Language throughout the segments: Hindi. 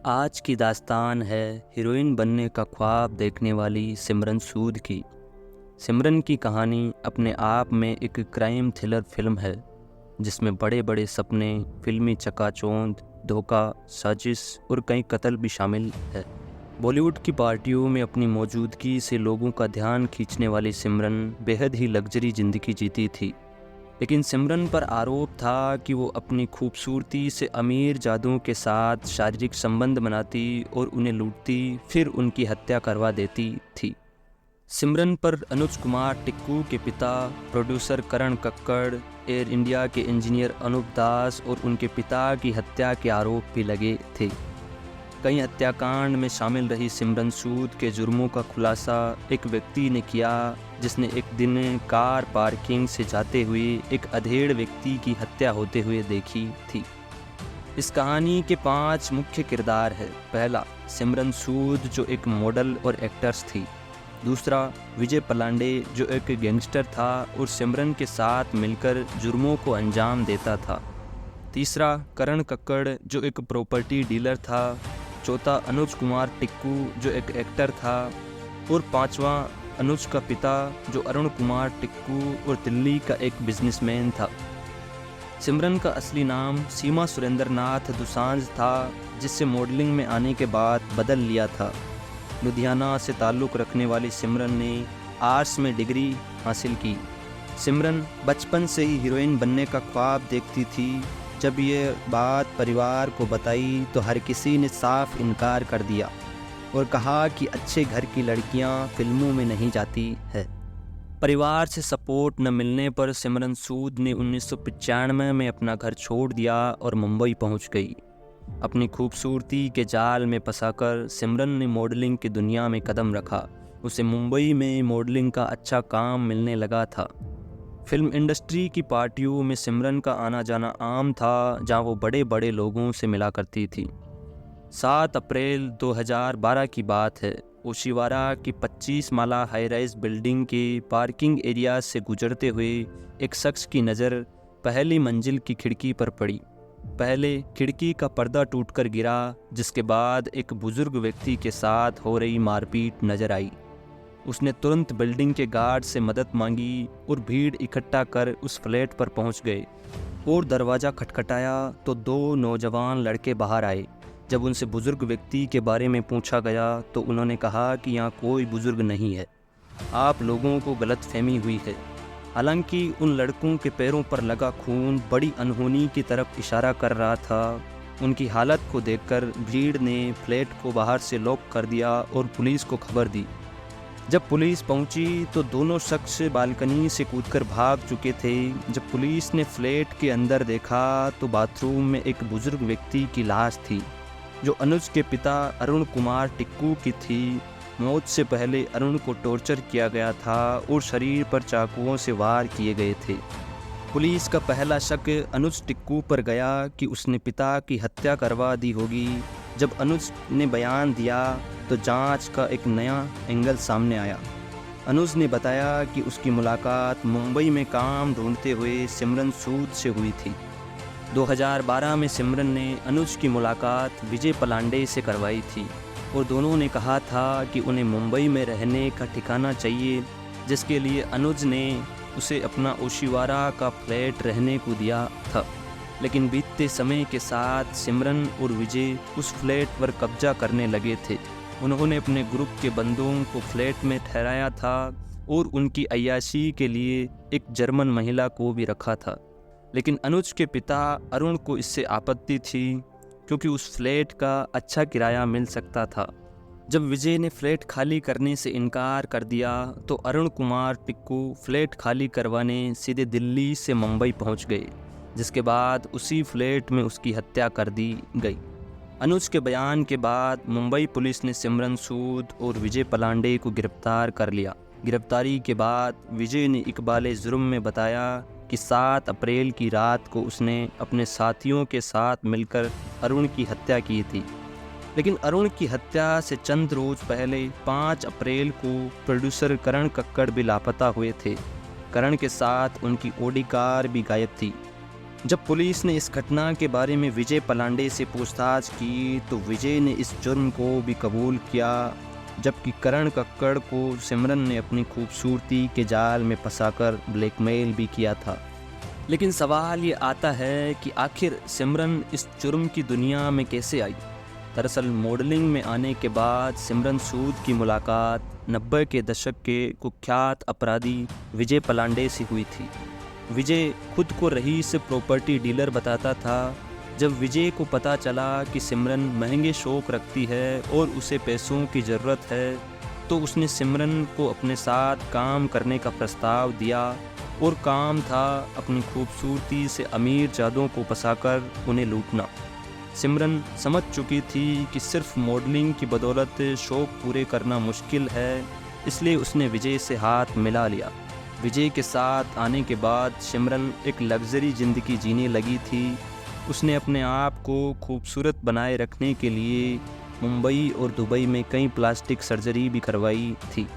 आज की दास्तान है हीरोइन बनने का ख्वाब देखने वाली सिमरन सूद की। सिमरन की कहानी अपने आप में एक क्राइम थ्रिलर फिल्म है जिसमें बड़े बड़े सपने, फिल्मी चकाचौंध, धोखा, साजिश और कई कत्ल भी शामिल है। बॉलीवुड की पार्टियों में अपनी मौजूदगी से लोगों का ध्यान खींचने वाली सिमरन बेहद ही लग्जरी ज़िंदगी जीती थी। लेकिन सिमरन पर आरोप था कि वो अपनी खूबसूरती से अमीर जादुओं के साथ शारीरिक संबंध बनाती और उन्हें लूटती, फिर उनकी हत्या करवा देती थी। सिमरन पर अनुज कुमार टिक्कू के पिता प्रोड्यूसर करण कक्कड़, एयर इंडिया के इंजीनियर अनूप दास और उनके पिता की हत्या के आरोप भी लगे थे। कई हत्याकांड में शामिल रही सिमरन सूद के जुर्मों का खुलासा एक व्यक्ति ने किया जिसने एक दिन कार पार्किंग से जाते हुए एक अधेड़ व्यक्ति की हत्या होते हुए देखी थी। इस कहानी के 5 मुख्य किरदार है। पहला, सिमरन सूद जो एक मॉडल और एक्ट्रेस थी। दूसरा, विजय पलांडे जो एक गैंगस्टर था और सिमरन के साथ मिलकर जुर्मों को अंजाम देता था। तीसरा, करण कक्कड़ जो एक प्रॉपर्टी डीलर था। चौथा, अनुज कुमार टिक्कू जो एक एक्टर था। और पांचवा, अनुज का पिता जो अरुण कुमार टिक्कू और दिल्ली का एक बिजनेसमैन था। सिमरन का असली नाम सीमा सुरेंद्र नाथ दुसांझ था, जिससे मॉडलिंग में आने के बाद बदल लिया था। लुधियाना से ताल्लुक़ रखने वाली सिमरन ने आर्ट्स में डिग्री हासिल की। सिमरन बचपन से ही हीरोइन बनने का ख्वाब देखती थी। जब ये बात परिवार को बताई तो हर किसी ने साफ इनकार कर दिया और कहा कि अच्छे घर की लड़कियां फिल्मों में नहीं जाती है। परिवार से सपोर्ट न मिलने पर सिमरन सूद ने 1995 में अपना घर छोड़ दिया और मुंबई पहुंच गई। अपनी खूबसूरती के जाल में फंसाकर सिमरन ने मॉडलिंग की दुनिया में कदम रखा। उसे मुंबई में मॉडलिंग का अच्छा काम मिलने लगा था। फिल्म इंडस्ट्री की पार्टियों में सिमरन का आना जाना आम था, जहां वो बड़े बड़े लोगों से मिला करती थी। 7 अप्रैल 2012 की बात है। ओशिवारा की 25 माला हाई राइज बिल्डिंग के पार्किंग एरिया से गुजरते हुए एक शख्स की नज़र पहली मंजिल की खिड़की पर पड़ी। पहले खिड़की का पर्दा टूटकर गिरा, जिसके बाद एक बुजुर्ग व्यक्ति के साथ हो रही मारपीट नजर आई। उसने तुरंत बिल्डिंग के गार्ड से मदद मांगी और भीड़ इकट्ठा कर उस फ्लैट पर पहुंच गए और दरवाज़ा खटखटाया तो 2 नौजवान लड़के बाहर आए। जब उनसे बुजुर्ग व्यक्ति के बारे में पूछा गया तो उन्होंने कहा कि यहाँ कोई बुजुर्ग नहीं है, आप लोगों को गलतफहमी हुई है। हालांकि उन लड़कों के पैरों पर लगा खून बड़ी अनहोनी की तरफ इशारा कर रहा था। उनकी हालत को देखकर भीड़ ने फ्लैट को बाहर से लॉक कर दिया और पुलिस को खबर दी। जब पुलिस पहुंची तो दोनों शख्स बालकनी से कूदकर भाग चुके थे। जब पुलिस ने फ्लैट के अंदर देखा तो बाथरूम में एक बुजुर्ग व्यक्ति की लाश थी, जो अनुज के पिता अरुण कुमार टिक्कू की थी। मौत से पहले अरुण को टॉर्चर किया गया था और शरीर पर चाकुओं से वार किए गए थे। पुलिस का पहला शक अनुज टिक्कू पर गया कि उसने पिता की हत्या करवा दी होगी। जब अनुज ने बयान दिया तो जांच का एक नया एंगल सामने आया। अनुज ने बताया कि उसकी मुलाकात मुंबई में काम ढूंढते हुए सिमरन सूद से हुई थी। 2012 में सिमरन ने अनुज की मुलाकात विजय पलांडे से करवाई थी और दोनों ने कहा था कि उन्हें मुंबई में रहने का ठिकाना चाहिए, जिसके लिए अनुज ने उसे अपना ओशिवारा का फ्लैट रहने को दिया था। लेकिन बीतते समय के साथ सिमरन और विजय उस फ्लैट पर कब्जा करने लगे थे। उन्होंने अपने ग्रुप के बंदों को फ्लैट में ठहराया था और उनकी अय्याशी के लिए एक जर्मन महिला को भी रखा था। लेकिन अनुज के पिता अरुण को इससे आपत्ति थी, क्योंकि उस फ्लैट का अच्छा किराया मिल सकता था। जब विजय ने फ्लैट खाली करने से इनकार कर दिया तो अरुण कुमार टिक्कू फ्लैट खाली करवाने सीधे दिल्ली से मुंबई पहुंच गए, जिसके बाद उसी फ्लैट में उसकी हत्या कर दी गई। अनुज के बयान के बाद मुंबई पुलिस ने सिमरन सूद और विजय पलांडे को गिरफ्तार कर लिया। गिरफ्तारी के बाद विजय ने इकबाल जुर्म में बताया कि 7 अप्रैल की रात को उसने अपने साथियों के साथ मिलकर अरुण की हत्या की थी। लेकिन अरुण की हत्या से चंद रोज पहले 5 अप्रैल को प्रोड्यूसर करण कक्कड़ भी लापता हुए थे। करण के साथ उनकी ऑडी कार भी गायब थी। जब पुलिस ने इस घटना के बारे में विजय पलांडे से पूछताछ की तो विजय ने इस जुर्म को भी कबूल किया, जबकि करण कक्कड़ को सिमरन ने अपनी खूबसूरती के जाल में फंसाकर ब्लैकमेल भी किया था। लेकिन सवाल ये आता है कि आखिर सिमरन इस जुर्म की दुनिया में कैसे आई। दरअसल मॉडलिंग में आने के बाद सिमरन सूद की मुलाकात 90 के दशक के कुख्यात अपराधी विजय पलांडे से हुई थी। विजय खुद को रईस प्रॉपर्टी डीलर बताता था। जब विजय को पता चला कि सिमरन महंगे शौक रखती है और उसे पैसों की ज़रूरत है, तो उसने सिमरन को अपने साथ काम करने का प्रस्ताव दिया और काम था अपनी खूबसूरती से अमीर जादों को फंसाकर उन्हें लूटना। सिमरन समझ चुकी थी कि सिर्फ मॉडलिंग की बदौलत शौक पूरे करना मुश्किल है, इसलिए उसने विजय से हाथ मिला लिया। विजय के साथ आने के बाद सिमरन एक लग्जरी ज़िंदगी जीने लगी थी। उसने अपने आप को खूबसूरत बनाए रखने के लिए मुंबई और दुबई में कई प्लास्टिक सर्जरी भी करवाई थी।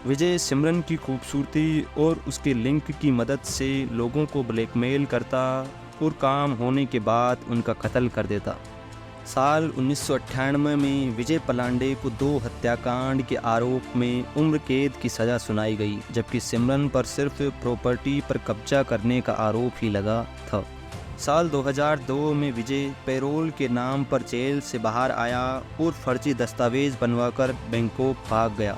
विजय सिमरन की खूबसूरती और उसके लिंक की मदद से लोगों को ब्लैकमेल करता और काम होने के बाद उनका कत्ल कर देता। साल 1998 में विजय पलांडे को 2 हत्याकांड के आरोप में उम्र कैद की सज़ा सुनाई गई, जबकि सिमरन पर सिर्फ प्रॉपर्टी पर कब्जा करने का आरोप ही लगा था। साल 2002 में विजय पैरोल के नाम पर जेल से बाहर आया और फर्जी दस्तावेज बनवाकर बैंकॉक भाग गया।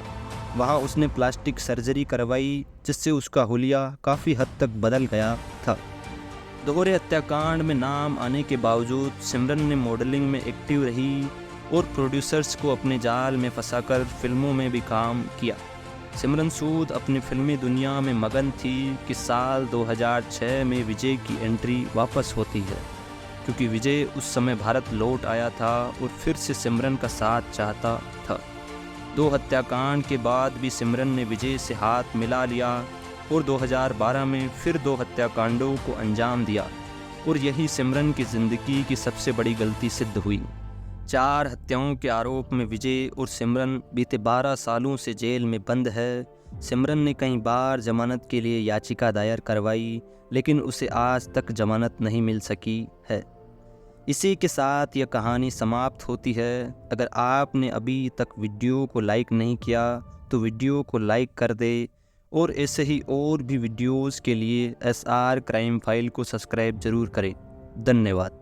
वहाँ उसने प्लास्टिक सर्जरी करवाई, जिससे उसका हुलिया काफ़ी हद तक बदल गया था। दोहरे हत्याकांड में नाम आने के बावजूद सिमरन ने मॉडलिंग में एक्टिव रही और प्रोड्यूसर्स को अपने जाल में फंसाकर फिल्मों में भी काम किया। सिमरन सूद अपनी फिल्मी दुनिया में मगन थी कि साल 2006 में विजय की एंट्री वापस होती है, क्योंकि विजय उस समय भारत लौट आया था और फिर से सिमरन का साथ चाहता था। 2 हत्याकांड के बाद भी सिमरन ने विजय से हाथ मिला लिया और 2012 में फिर 2 हत्याकांडों को अंजाम दिया, और यही सिमरन की ज़िंदगी की सबसे बड़ी गलती सिद्ध हुई। 4 हत्याओं के आरोप में विजय और सिमरन बीते 12 सालों से जेल में बंद है। सिमरन ने कई बार जमानत के लिए याचिका दायर करवाई, लेकिन उसे आज तक जमानत नहीं मिल सकी है। इसी के साथ यह कहानी समाप्त होती है। अगर आपने अभी तक वीडियो को लाइक नहीं किया तो वीडियो को लाइक कर दे, और ऐसे ही और भी वीडियोस के लिए SR क्राइम फाइल को सब्सक्राइब ज़रूर करें। धन्यवाद।